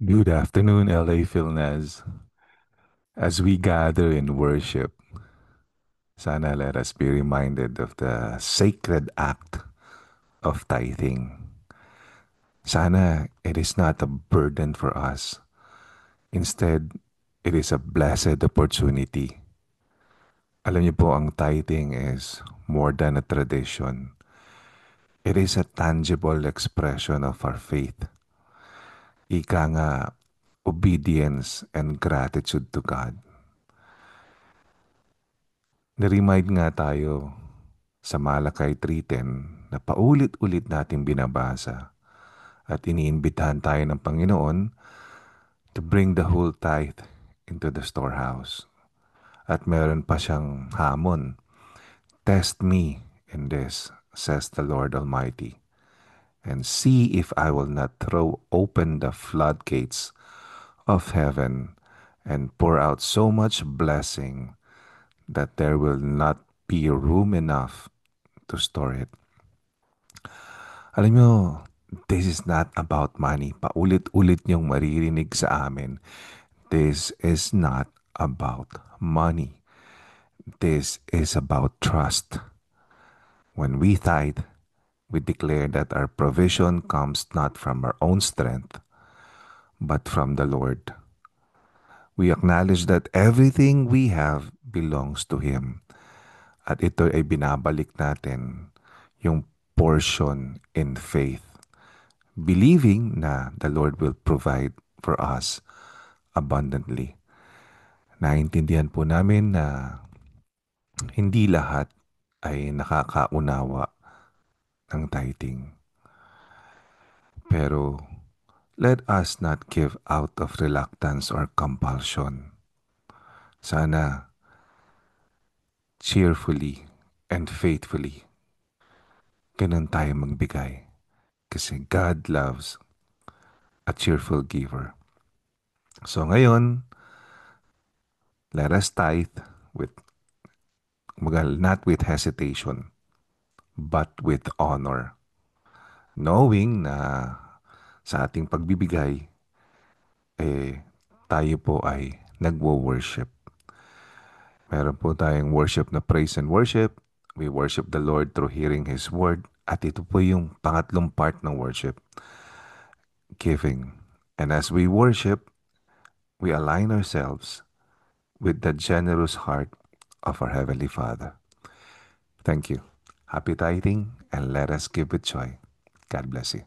Good afternoon, LA Philnaz. As we gather in worship, sana let us be reminded of the sacred act of tithing. Sana it is not a burden for us. Instead, it is a blessed opportunity. Alam niyo po, ang tithing is more than a tradition. It is a tangible expression of our faith. Ika nga, obedience and gratitude to God. Niremind nga tayo sa Malakay 3:10 na paulit-ulit natin binabasa at iniimbitahan tayo ng Panginoon to bring the whole tithe into the storehouse. At meron pa siyang hamon, "Test me in this, says the Lord Almighty, and see if I will not throw open the floodgates of heaven and pour out so much blessing that there will not be room enough to store it." Alam nyo, this is not about money. Paulit-ulit niyong maririnig sa amin. This is not about money. This is about trust. When we tithe, we declare that our provision comes not from our own strength, but from the Lord. We acknowledge that everything we have belongs to Him. At ito ay binabalik natin yung portion in faith, believing na the Lord will provide for us abundantly. Naintindihan po namin na hindi lahat ay nakakaunawa ng tithing. Pero let us not give out of reluctance or compulsion. Sana cheerfully and faithfully ganun tayo magbigay. Kasi God loves a cheerful giver. So ngayon, let us tithe with not with hesitation, but with honor. Knowing na sa ating pagbibigay, tayo po ay nagwo-worship. Meron po tayong worship na praise and worship. We worship the Lord through hearing His word. At ito po yung pangatlong part ng worship, giving. And as we worship, we align ourselves with the generous heart of our Heavenly Father. Thank you. Happy tithing, and let us give with joy. God bless you.